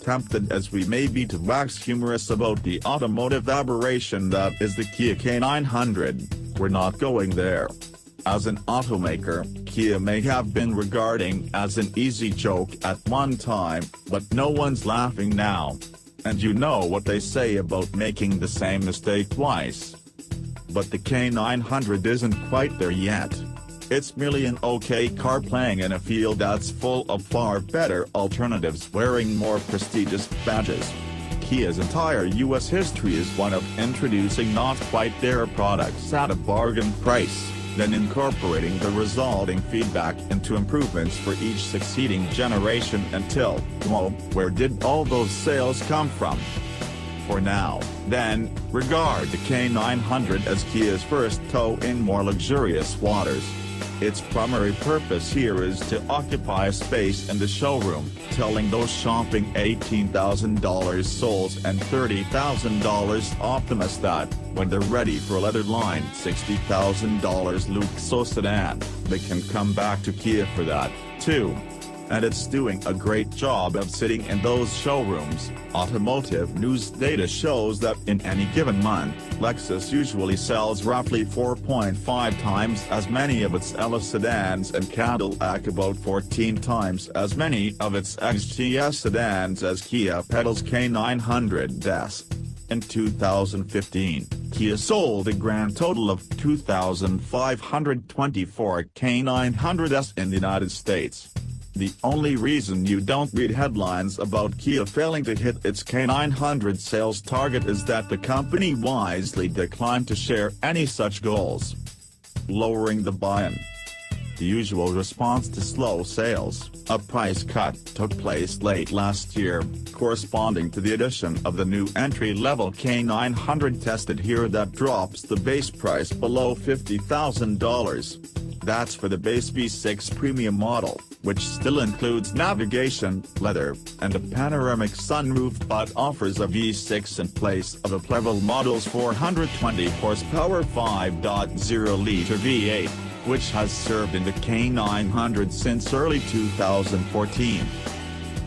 tempted as we may be to wax humorous about the automotive aberration that is the Kia K900, we're not going there. As an automaker, Kia may have been regarding as an easy joke at one time, but no one's laughing now. And you know what they say about making the same mistake twice. But the K900 isn't quite there yet. It's merely an okay car playing in a field that's full of far better alternatives wearing more prestigious badges. Kia's entire US history is one of introducing not quite their products at a bargain price, then incorporating the resulting feedback into improvements for each succeeding generation until, well, where did all those sales come from? For now, then, regard the K900 as Kia's first toe in more luxurious waters. Its primary purpose here is to occupy space in the showroom, telling those shopping $18,000 Souls and $30,000 Optimus that, when they're ready for a leather-lined $60,000 Luxus sedan, they can come back to Kia for that, too. And it's doing a great job of sitting in those showrooms. Automotive news data shows that in any given month, Lexus usually sells roughly 4.5 times as many of its LS sedans and Cadillac about 14 times as many of its XGS sedans as Kia peddles K900s. In 2015, Kia sold a grand total of 2,524 K900s in the United States. The only reason you don't read headlines about Kia failing to hit its K900 sales target is that the company wisely declined to share any such goals. Lowering the buy-in. The usual response to slow sales, a price cut took place late last year, corresponding to the addition of the new entry-level K900 tested here that drops the base price below $50,000. That's for the base V6 premium model, which still includes navigation, leather, and a panoramic sunroof but offers a V6 in place of the Plevel model's 420 horsepower 5.0-liter V8, which has served in the K900 since early 2014.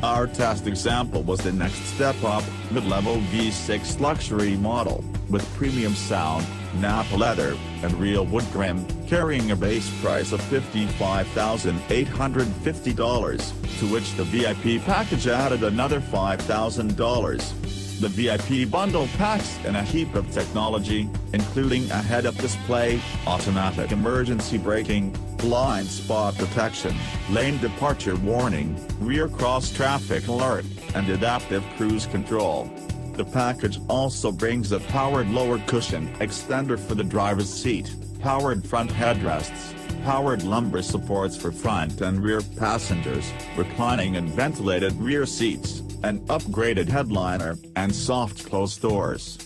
Our test example was the next step up, mid-level V6 luxury model, with premium sound, nappa leather, and real wood trim, carrying a base price of $55,850, to which the VIP package added another $5,000. The VIP bundle packs in a heap of technology, including a head-up display, automatic emergency braking, blind spot detection, lane departure warning, rear cross-traffic alert, and adaptive cruise control. The package also brings a powered lower cushion extender for the driver's seat, powered front headrests, powered lumbar supports for front and rear passengers, reclining and ventilated rear seats, an upgraded headliner, and soft closed doors.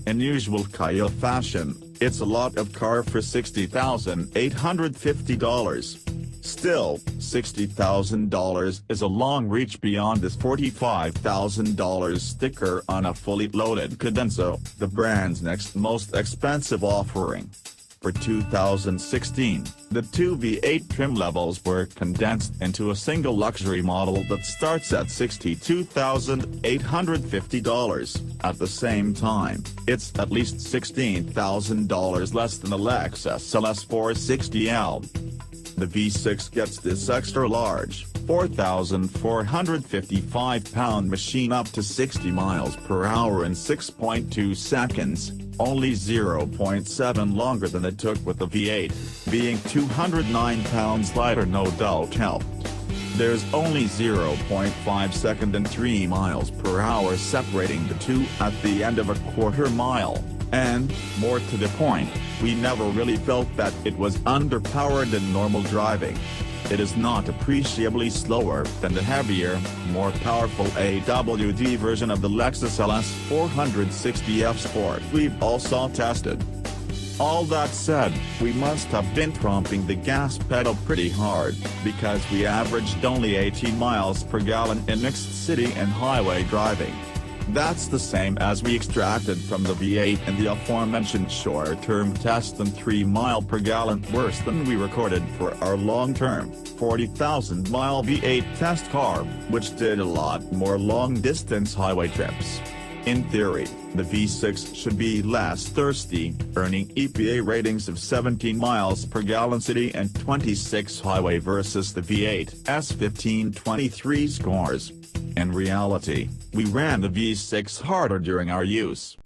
In usual Kia fashion, it's a lot of car for $60,850. Still, $60,000 is a long reach beyond this $45,000 sticker on a fully loaded Cadenza, the brand's next most expensive offering. For 2016, the two V8 trim levels were condensed into a single luxury model that starts at $62,850. At the same time, it's at least $16,000 less than the Lexus LS460L. The V6 gets this extra-large, 4,455-pound machine up to 60 miles per hour in 6.2 seconds, only 0.7 longer than it took with the V8, being 209 pounds lighter no doubt helped. There's only 0.5 second and 3 miles per hour separating the two at the end of a quarter mile. And, more to the point, we never really felt that it was underpowered in normal driving. It is not appreciably slower than the heavier, more powerful AWD version of the Lexus LS460L Sport we've also tested. All that said, we must have been tromping the gas pedal pretty hard, because we averaged only 18 miles per gallon in mixed city and highway driving. That's the same as we extracted from the V8 in the aforementioned short-term test and 3 miles per gallon worse than we recorded for our long-term. 40,000-mile V8 test car, which did a lot more long-distance highway trips. In theory, the V6 should be less thirsty, earning EPA ratings of 17 miles per gallon city and 26 highway versus the V8's 1523 scores. In reality, we ran the V6 harder during our use.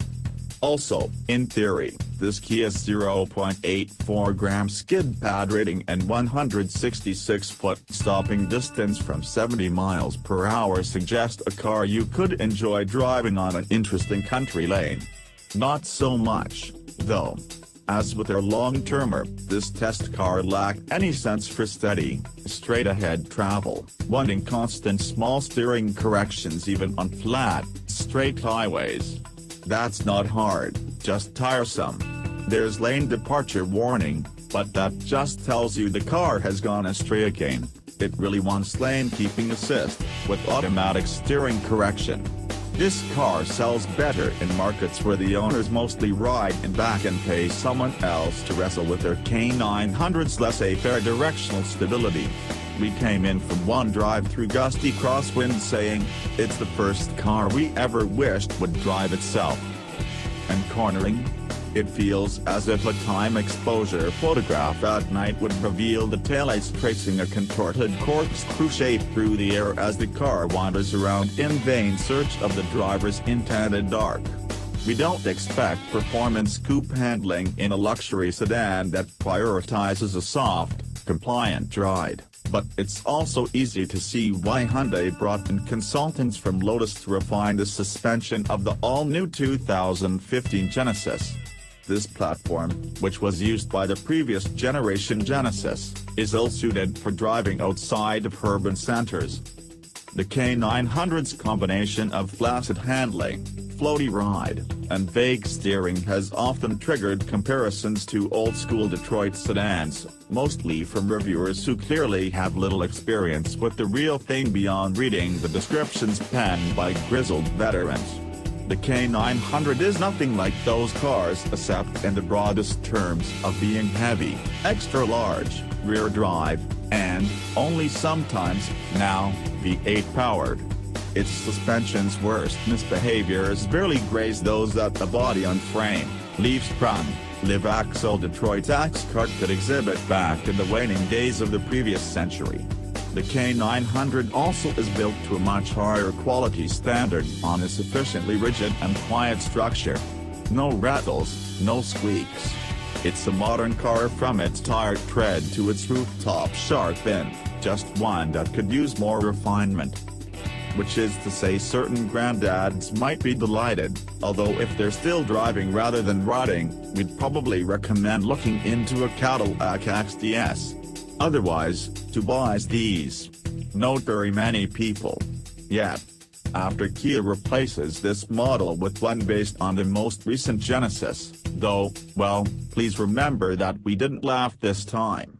Also, in theory, this Kia's 0.84-gram skid pad rating and 166-foot stopping distance from 70 miles per hour suggest a car you could enjoy driving on an interesting country lane. Not so much, though. As with our long-termer, this test car lacked any sense for steady, straight-ahead travel, wanting constant small steering corrections even on flat, straight highways. That's not hard, just tiresome. There's lane departure warning, but that just tells you the car has gone astray again. It really wants lane keeping assist, with automatic steering correction. This car sells better in markets where the owners mostly ride in back and pay someone else to wrestle with their K900's laissez-faire directional stability. We came in from one drive through gusty crosswind saying, it's the first car we ever wished would drive itself. And cornering? It feels as if a time exposure photograph at night would reveal the taillights tracing a contorted corkscrew shape through the air as the car wanders around in vain search of the driver's intended dark. We don't expect performance coupe handling in a luxury sedan that prioritizes a soft, compliant ride. But it's also easy to see why Hyundai brought in consultants from Lotus to refine the suspension of the all-new 2015 Genesis. This platform, which was used by the previous generation Genesis, is ill-suited for driving outside of urban centers. The K900's combination of flaccid handling, floaty ride, and vague steering has often triggered comparisons to old-school Detroit sedans, mostly from reviewers who clearly have little experience with the real thing beyond reading the descriptions penned by grizzled veterans. The K900 is nothing like those cars except in the broadest terms of being heavy, extra-large, rear-drive, and, only sometimes, now, V8 powered. Its suspension's worst misbehaviors barely graze those at the body on frame, leave sprung, live axle Detroit axe cart could exhibit back in the waning days of the previous century. The K900 also is built to a much higher quality standard on a sufficiently rigid and quiet structure. No rattles, no squeaks. It's a modern car from its tire tread to its rooftop sharp end, just one that could use more refinement. Which is to say certain granddads might be delighted, although if they're still driving rather than riding, we'd probably recommend looking into a Cadillac XDS. Otherwise, to buy these. Not very many people. Yet. After Kia replaces this model with one based on the most recent Genesis, though, well, please remember that we didn't laugh this time.